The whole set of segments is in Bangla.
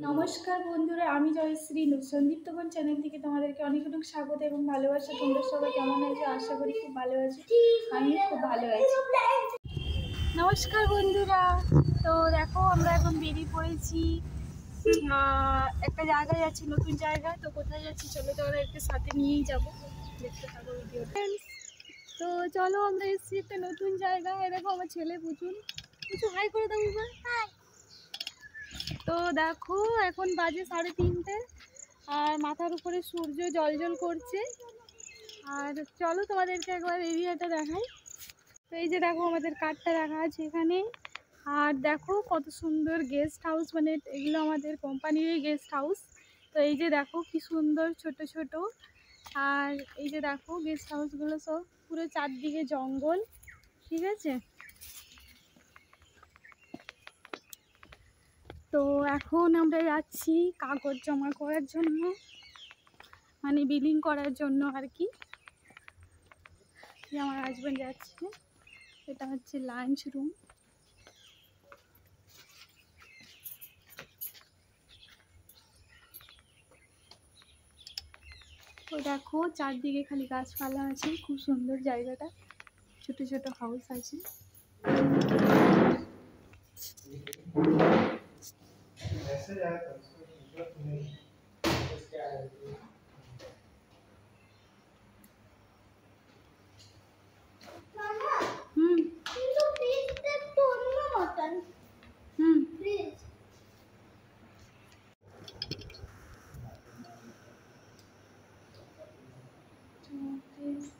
নমস্কার বন্ধুরা, আমি জয়শ্রী সন্দীপ্তগণ চ্যানেল থেকে তোমাদেরকে অনেক অনেক স্বাগত এবং ভালোবাসা। তোমরা সবাই কেমন আছো? আশা করি খুব ভালো আছো। আমিও খুব ভালো আছি। নমস্কার বন্ধুরা, তো দেখো আমরা এখন বেরিয়ে পড়েছি, একটা জায়গায় যাচ্ছি, নতুন জায়গা। তো কোথায় যাচ্ছি চলো তোমাদেরকে সাথে নিয়েই যাবো, দেখতে থাকো ভিডিওটা। তো চলো, আমরা এসেছি একটা নতুন জায়গায়। দেখো আমার ছেলে পুচুন, কিছু হাই করে দাও এবার। তো দেখো এখন বাজে 3:30 আর মাথার উপরে সূর্য জল করছে। আর চলো তোমাদেরকে একবার এরিয়াটা দেখাই। তো এই যে দেখো আমাদের কার্ডটা রাখা আছে এখানে। আর দেখো কত সুন্দর গেস্ট হাউস, মানে এগুলো আমাদের কোম্পানিরই গেস্ট হাউস। তো এই যে দেখো কি সুন্দর ছোট ছোট। আর এই যে দেখো গেস্ট হাউসগুলো সব পুরো চারদিকে জঙ্গল, ঠিক আছে। তো এখন আমরা যাচ্ছি কাগজ জমা করার জন্য, মানে বিলিং করার জন্য আর কি। আমার হাজব্যান্ড যাচ্ছে, এটা হচ্ছে লাঞ্চ রুম। তো দেখো চারদিকে খালি গাছপালা আছে, খুব সুন্দর জায়গাটা, ছোট ছোট হাউস আছে।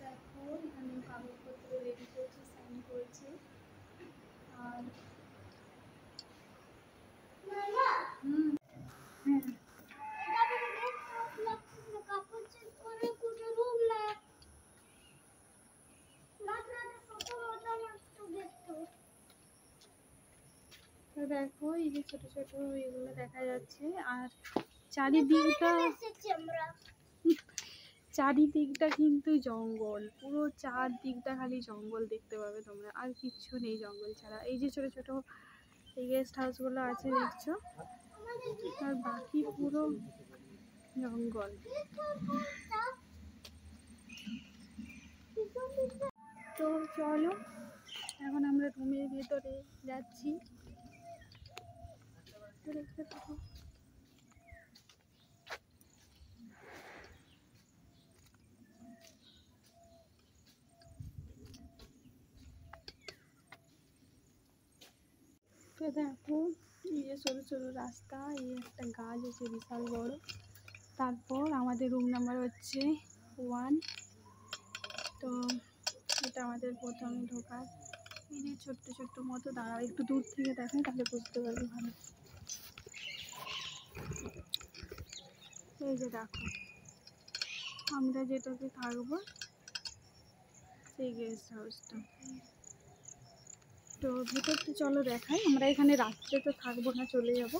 দেখো এখানে কাগজপত্র রেডি করছে, সাইন করছে। আর তো দেখো এই যে ছোট ছোট এগুলো দেখা যাচ্ছে। আর চারিদিকটা কিন্তু জঙ্গল, পুরো চারদিকটা খালি জঙ্গল দেখতে পাবে তোমরা, আর কিচ্ছু নেই জঙ্গল ছাড়া। এই যে ছোট ছোট এই গেস্ট হাউসগুলো আছে দেখছো, আর বাকি পুরো জঙ্গল। তো চলো এখন আমরা রুমের ভেতরে যাচ্ছি, দেখতে থাকো। তো দেখো এই যে সরু সরু রাস্তা, এই একটা গাছ আছে বিশাল বড়। তারপর আমাদের রুম নাম্বার হচ্ছে 1। তো এটা আমাদের প্রথমে ঢোকার। এই যে ছোট্ট ছোট্ট মতো, দাঁড়াও একটু দূর থেকে দেখাই তাহলে বুঝতে পারবে ভালো। এই যে দেখো আমরা যেটাতে থাকবো সেই গেস্ট হাউসটা। তো ভিতরটা চলো দেখাই। আমরা এখানে রাত্রে তো থাকবো না, চলে যাব।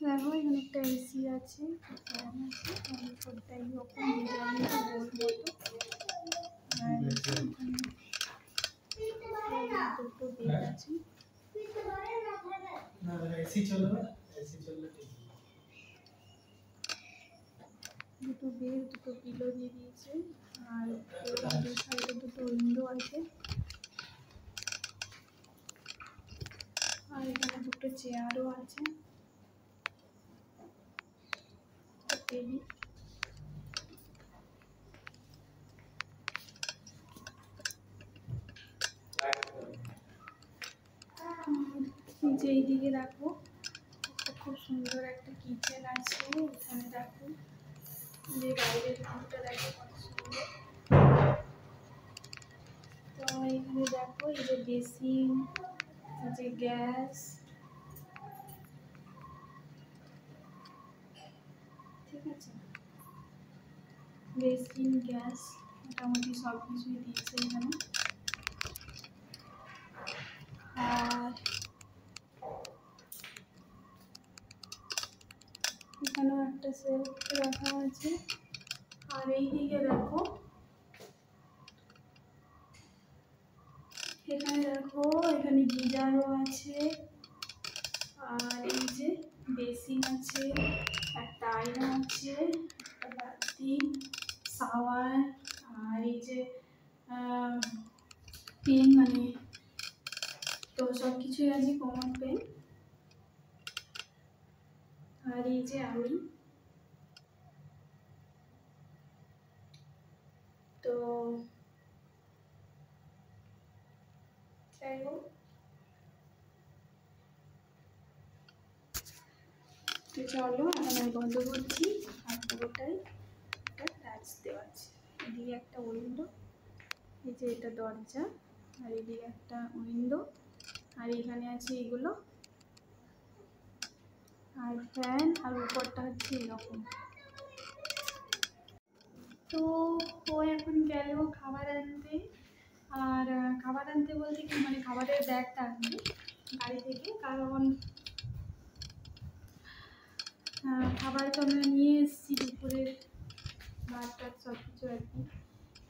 দেখো এখানে একটা এসি আছে, ফ্যান আছে, সবটাই ওপেন ডিজাইন গোল মতো। আর দুটো বেড আছে। দুটো বেড, দুটো পিলো দিয়ে দিয়েছে। আর সাইডে দুটো উইন্ডো আছে। আর এখানে দুটো চেয়ারও আছে, টেবিল। যে এইদিকে দেখো খুব সুন্দর একটা কিচেন আছে। এখানে দেখো যে বাইরের ভিউটা দেখো কত সুন্দর। তো এখানে দেখো এই যে বেসিন, যে গ্যাস, ঠিক আছে, বেসিন গ্যাস মোটামুটি সব কিছুই দিয়েছে এখানে। আর এখানেও একটা সেলফ রাখা আছে। আর এইদিকে দেখো, এখানে দেখো এখানে গিজারও আছে, আর এই যে বেসিন আছে, একটা আয়না আছে, একটা বাতি, শাওয়ার, আর এই যে পেন, মানে তো সব কিছুই আছে, কমন পেন। আর এই যে আমি তো যাই হোক, তো চলো এখন আমি বন্ধ করছি। আর পুরোটাই একটা টাচ দেওয়া আছে, এদিকে একটা উইন্ডো, এই যে এটা দরজা, আর এদিকে একটা উইন্ডো, আর এখানে আছে এগুলো, আর ফ্যান, আর উপরটা হচ্ছে এরকম। তো ও এখন গেল খাবার আনতে, আর খাবার আনতে বলতে কি মানে খাবারের ব্যাগটা আনবে গাড়ি থেকে, কারণ খাবার তো আমরা নিয়ে এসেছি দুপুরের ভাত টাত সব কিছু আর কি।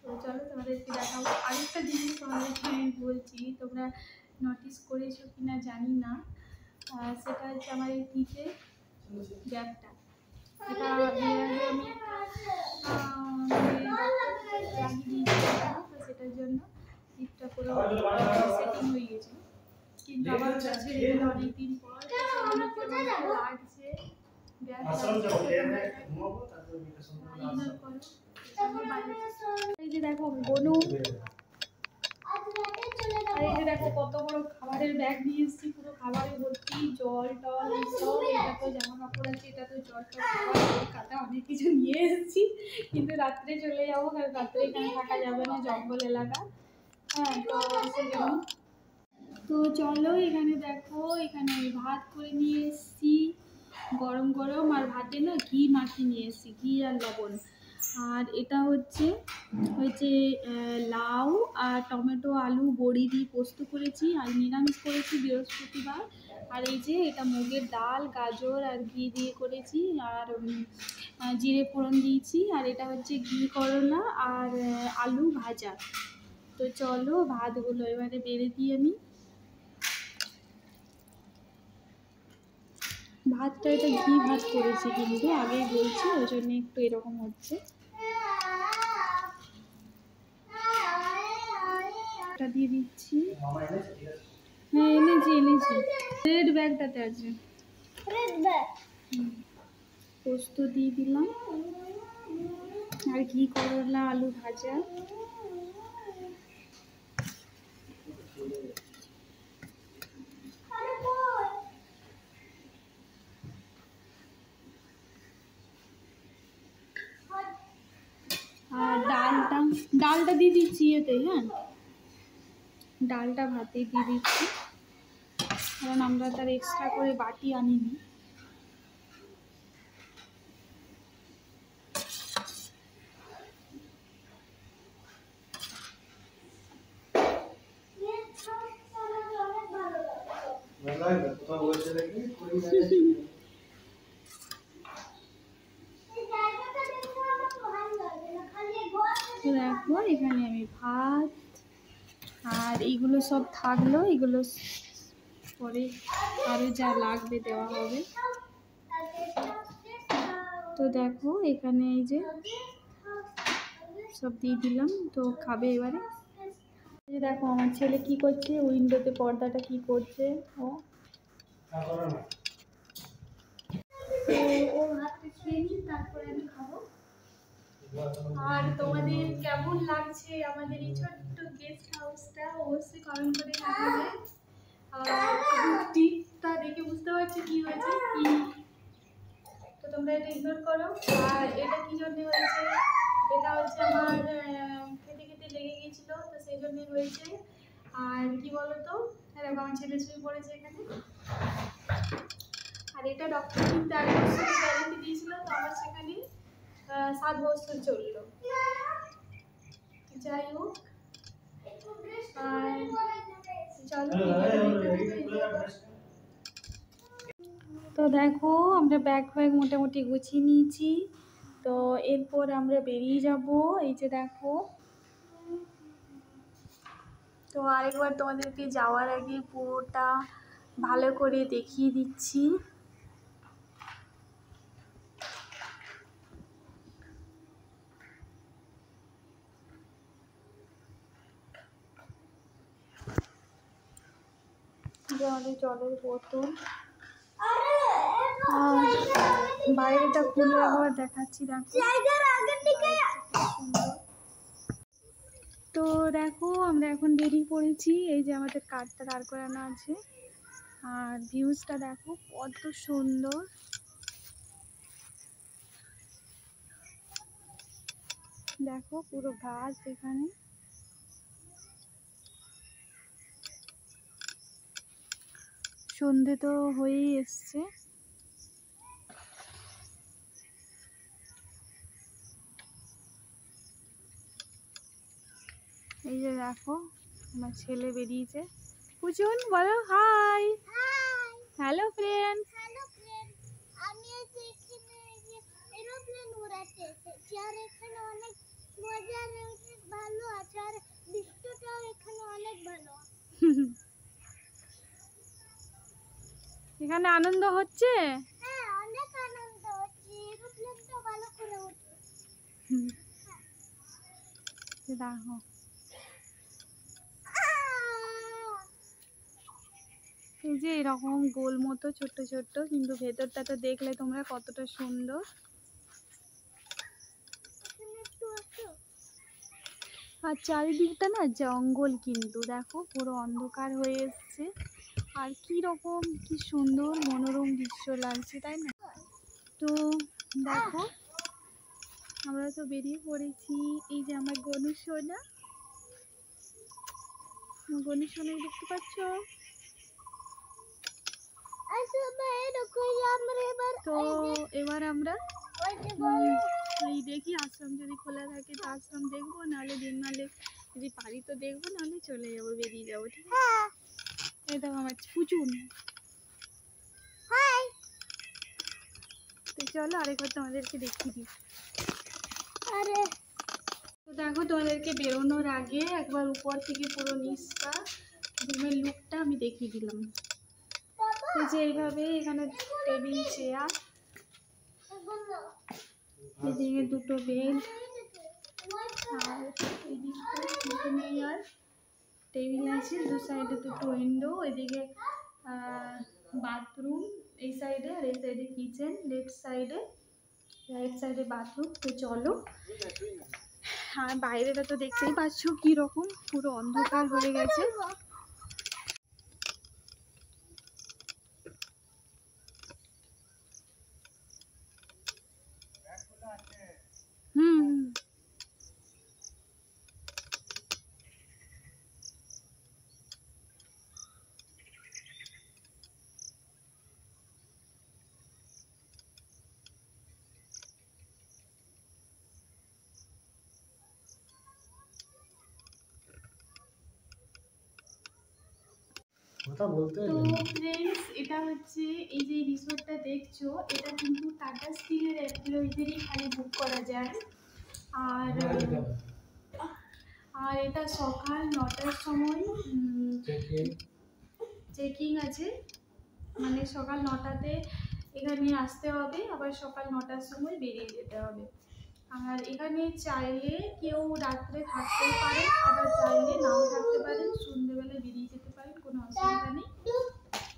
তো চলো তোমাদেরকে দেখাবো। আরেকটা জিনিস তোমাদেরকে আমি বলছি, তোমরা নোটিস করেছো কি না জানি না, সেটা হচ্ছে আমার এই টিপে ব্যাগটা, এটা বিয়ের আগে আমি লাগিয়ে দিয়েছিলাম, তো সেটার জন্য টিপটা পুরো সেটিং হয়ে গেছিলো, কিন্তু আমার কাছে অনেকদিন পর লাগছে ব্যাগ। এই যে দেখো বনু, আর এই যে দেখো কত বড় খাবারের ব্যাগ নিয়ে এসেছি, পুরো খাবারে ভর্তি, জল টল সব, এটা তো জামা কাপড় আছে, এটা তো জল টল খাবার কাটা অনেক কিছু নিয়ে এসেছি, কিন্তু রাত্রে চলে যাবো, কারণ রাত্রে এখানে থাকা যাবে না, জঙ্গল এলাকা। হ্যাঁ, তো সেই জন্য তো চলো এখানে দেখো, এখানে ভাত করে নিয়ে এসেছি গরম গরম, আর ভাতে না ঘি মাখিয়ে নিয়ে এসেছি, ঘি আর লবণ। আর এটা হচ্ছে লাউ আর টমেটো আলু বড়ি দিয়ে পোস্ত করেছি, আর নিরামিষ করেছি বৃহস্পতিবার। আর এই যে এটা মুগের ডাল, গাজর আর ঘি দিয়ে করেছি, আর জিরে ফোড়ন দিয়েছি, আর এটা হচ্ছে ঘি করলা আর আলু ভাজা। তো চলো ভাতগুলো এবারে বেড়ে দিই আমি। ভাতটা এটা ঘি ভাত করেছি, কিন্তু আগেই বলছি, ওই জন্য একটু এরকম হচ্ছে। এটা দিয়ে দিচ্ছি। হ্যাঁ এনেছি রেড ব্যাগটাতে আছে, পোস্ত দিয়ে দিলাম, আর ঘি করলা আলু ভাজা। আর ডালটা দিয়ে দিচ্ছি এতে, হ্যাঁ ডালটা ভাতে দিয়ে দিচ্ছি, কারণ আমরা তার এক্সট্রা করে বাটি আনিনি। তো দেখো এখানে আমি ভাত আর এইগুলো সব থাকলো, এগুলো পরে আরও যা লাগবে দেওয়া হবে। তো দেখো এখানে এই যে সব দিয়ে দিলাম, তো খাবে এবারে। এই যে দেখো আমার ছেলে কি করছে, উইন্ডোতে পর্দাটা কি করছে ও ভাতটা খেয়ে নিই, তারপরে আমি খাবো। আর তোমাদের কেমন লাগছে আমাদের এই ছোট্ট গেস্ট হাউসটা অবশ্যই কমেন্ট করে জানাবে। আর টিপটা দেখে বুঝতে পারছি কি হয়েছে, কি তো তোমরা এটা ইগনোর করো। আর এটা কি জন্য হয়েছে, এটা হচ্ছে আমার খেতে খেতে লেগে গিয়েছিল, তো সেই জন্যই হয়েছে। আর কি বলতো, এরকম আমার ছেলে শুয়ে পড়েছে এখানে। আর এটা ডক্টর কিন্তু 1 বছরের গ্যারেন্টি দিয়েছিল, তো আমার সেখানে 7 বছর চললো। যাই হোক, তো দেখো আমরা ব্যাগ মোটামুটি গুছিয়ে নিয়েছি, তো এরপর আমরা বেরিয়ে যাব। এই যে দেখো, তো তো আরেকবার তোমাদেরকে যাওয়ার আগে পুরোটা ভালো করে দেখিয়ে দিচ্ছি। আমাদের জলের বোতল, বাইরেটা খুলে আবার দেখাচ্ছি। তো দেখো আমরা এখন বেরিয়ে পড়েছি। এই যে আমাদের কারটা দাঁড় করানো আছে, আর ভিউজটা দেখো কত সুন্দর। দেখো পুরো গাছ এখানে। সন্ধে তো হয়েই এসছে। এই যে দেখো আমার ছেলে বেরিয়েছে। পুচুন বলো হাই। Hello friend. আমি এখানে এরোপ্লেন উড়াতে এসেছি, আর এখানে অনেক মজার ভালো আছে, আর দৃশ্যটাও এখানে অনেক ভালো। এখানে আনন্দ হচ্ছে। হ্যাঁ, অনেক আনন্দ হচ্ছে, এরোপ্লেনটা ভালো করে উঠছে। দেখো এই যে এরকম গোল মতো ছোট্ট ছোট্ট, কিন্তু ভেতরটা তো দেখলে তোমরা কতটা সুন্দর। আর চারিদিকটা না জঙ্গল, কিন্তু দেখো পুরো অন্ধকার হয়ে এসছে। আর কি রকম কি সুন্দর মনোরম দৃশ্য লাগছে, তাই না? তো দেখো আমরা তো বেরিয়ে পড়েছি। এই যে আমার গনু সোনা, গনু সোনা দেখতে পাচ্ছ? তো এবার আমরা এই দেখি আশ্রম যদি খোলা থাকে তো আশ্রম দেখবো, নাহলে দিন নাহলে যদি পারি তো দেখবো, নাহলে চলে যাবো, বেরিয়ে যাবো। ঠিক আছে? এই দেখো আমার পুচুন। তো চলো আরেকবার তোমাদেরকে দেখিয়ে দিই। তো দেখো তোমাদেরকে বেরোনোর আগে একবার উপর থেকে পুরো নিচটা রুমের লুকটা আমি দেখিয়ে দিলাম। এই যে এইভাবে এখানে টেবিল চেয়ার, এদিকে দুটো বেড, আর এদিকে দুটো মেয়ার টেবিল আছে, দু সাইডে দুটো উইন্ডো, এদিকে বাথরুম এই সাইডে, আর এই সাইডে কিচেন, লেফট সাইডে রাইট সাইডে বাথরুম। তো চলো, আর বাইরেটা তো দেখতেই পাচ্ছ কি রকম পুরো অন্ধকার হয়ে গেছে। হুম তো ফ্রেন্ডস, এটা হচ্ছে এই যে রিসোর্টটা দেখছো, এটা কিন্তু টাটা স্টিলের এমপ্লয়িদেরই খালি বুক করা যায়। আর এটা সকাল 9টার সময় চেকিং আছে, মানে সকাল 9টাতে এখানে আসতে হবে, আবার সকাল 9টার সময় বেরিয়ে যেতে হবে। আর এখানে চাইলে কেউ রাত্রে থাকতেও পারে, আবার চাইলে নাও থাকতে পারেন, সন্ধ্যেবেলায় বেরিয়ে যেতে পারেন, কোনো অসুবিধা নেই।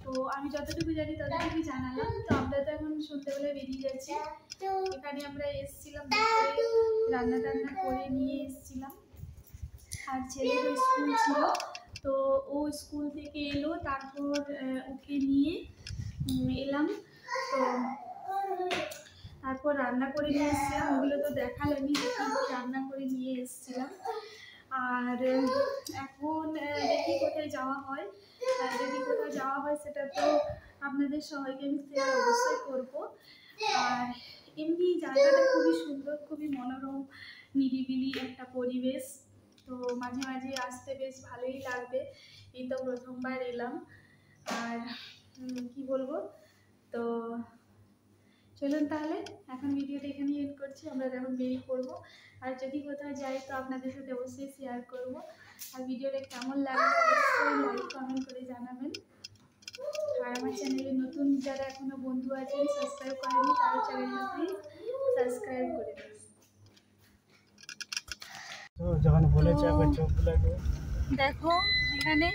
তো আমি যতটুকু জানি ততটুকুই জানালাম। তো আমরা তো এখন সন্ধ্যেবেলায় বেরিয়ে যাচ্ছি। এখানে আমরা এসেছিলাম দুপুরে, রান্না টান্না করে নিয়ে এসেছিলাম। আর ছেলেরও স্কুল ছিল, তো ও স্কুল থেকে এলো, তারপর ওকে নিয়ে এলাম। তো তারপর রান্না করে নিয়ে এসেছিলাম, ওগুলো তো দেখালামই, রান্না করে নিয়ে এসেছিলাম। আর এখন দেখি কোথায় যাওয়া হয়, যদি কোথাও যাওয়া হয় সেটা তো আপনাদের সবাইকে আমি শেয়ার অবশ্যই করবো। আর এমনি জায়গাটা খুবই সুন্দর, খুবই মনোরম, নিরিবিলি একটা পরিবেশ। তো মাঝে মাঝে আসতে বেশ ভালোই লাগবে। এই তো প্রথমবার এলাম। আর কি বলবো, তো চলুন তাহলে এখন ভিডিওটা এখানেই এড করছি। আমরা এখন বেরিয়ে পড়বো, আর যদি কোথাও যাই তো আপনাদের সাথে অবশ্যই শেয়ার করবো। আর ভিডিওটা কেমন লাগলো অবশ্যই লাইক কমেন্ট করে জানাবেন। আর আমার চ্যানেলে নতুন যারা এখনো বন্ধু আছেন সাবস্ক্রাইব করেনি তারা চ্যানেলটা প্লিজ সাবস্ক্রাইব করে দিন। তো যখন বলেছে একবার চোখ লাগে দেখো এখানে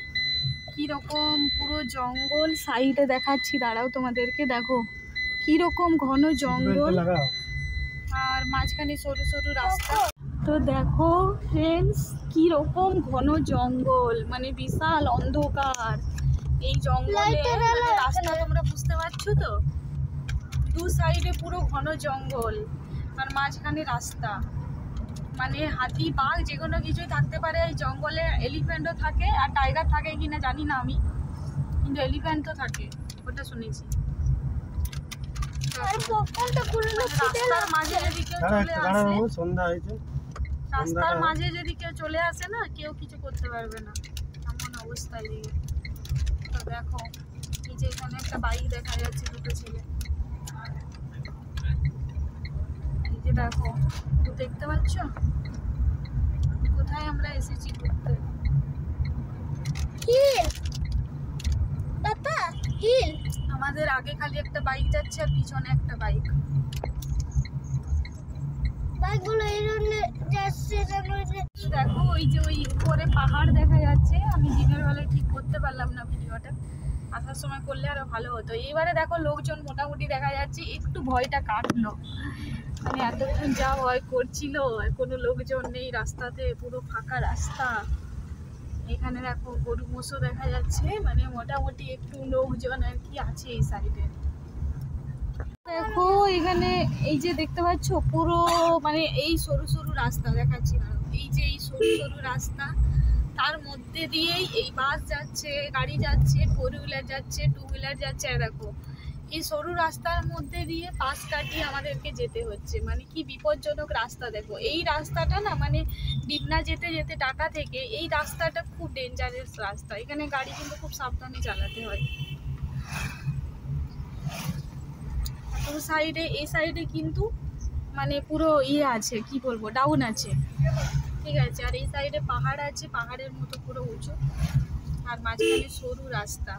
কিরকম পুরো জঙ্গল সাইডে দেখাচ্ছি, দাঁড়াও তোমাদেরকে, দেখো কিরকম ঘন জঙ্গল লাগাও। আর মাঝখানে সরু সরু রাস্তা। তো দেখো ফ্রেন্ডস কিরকম ঘন জঙ্গল, মানে বিশাল অন্ধকার এই জঙ্গলে, মানে রাস্তা তোমরা বুঝতে পারছো তো, দু সাইডে পুরো ঘন জঙ্গল আর মাঝখানে রাস্তা। মানে হাতি বাঘ যে কোনো কিছুই থাকতে পারে এই জঙ্গলে, এলিফ্যান্টও থাকে, আর টাইগার থাকে কিনা জানি না আমি, কিন্তু এলিফ্যান্ট তো থাকে ওটা শুনেছি। রাস্তার মাঝে যদি কেউ চলে আসে, সন্ধ্যা হয়েছে, রাস্তার মাঝে যদি কেউ চলে আসে না, কেউ কিছু করতে পারবে না, এমন অবস্থায় দিকে। তো দেখো এই যে এখানে একটা বাইক দেখা যাচ্ছে, দুটো ছেলে, এই যে দেখো তো দেখতে পাচ্ছ কোথায় আমরা এসেছি ঘুরতে। হিল পাপা, হিল। আমাদের আগে খালি একটা বাইক যাচ্ছে আর পিছনে একটা বাইক। বাইকগুলো এই জন্য যাচ্ছে যেন দেখো ওই যে ওই উপরে পাহাড় দেখা যাচ্ছে, আমি দিনের বেলায় ঠিক করতে পারলাম না ভিডিওটা, আসার সময় করলে আরো ভালো হতো। এইবারে দেখো লোকজন মোটামুটি দেখা যাচ্ছে, একটু ভয়টা কাটলো, মানে এতক্ষণ যা ভয় করছিল, কোনো লোকজন নেই রাস্তাতে, পুরো ফাঁকা রাস্তা। এখানে দেখো গরু মোষও দেখা যাচ্ছে, মানে মোটামুটি একটু লোকজন আর কি আছে এই সাইডে। দেখো এখানে এই যে দেখতে পাচ্ছ পুরো মানে এই সরু সরু রাস্তা দেখাচ্ছি, এই যে এই সরু সরু রাস্তা, তার মধ্যে দিয়েই এই বাস যাচ্ছে, গাড়ি যাচ্ছে, 4 হুইলার যাচ্ছে, 2 হুইলার যাচ্ছে। আর দেখো এই সরু রাস্তার মধ্যে দিয়ে পাশ কাটিয়ে আমাদেরকে যেতে হচ্ছে, মানে কি বিপজ্জনক রাস্তা। দেখো এই রাস্তাটা না, মানে ডিমনা যেতে যেতে টাটা থেকে এই রাস্তাটা খুব ডেঞ্জারাস রাস্তা, এখানে গাড়ি কিন্তু খুব সাবধানে চালাতে হয়। তো সাইডে এই সাইডে কিন্তু মানে পুরো ইয়ে আছে, কি বলবো, ডাউন আছে, ঠিক আছে। আর এই সাইডে পাহাড় আছে, পাহাড়ের মতো পুরো উঁচু, আর মাঝখানে সরু রাস্তা।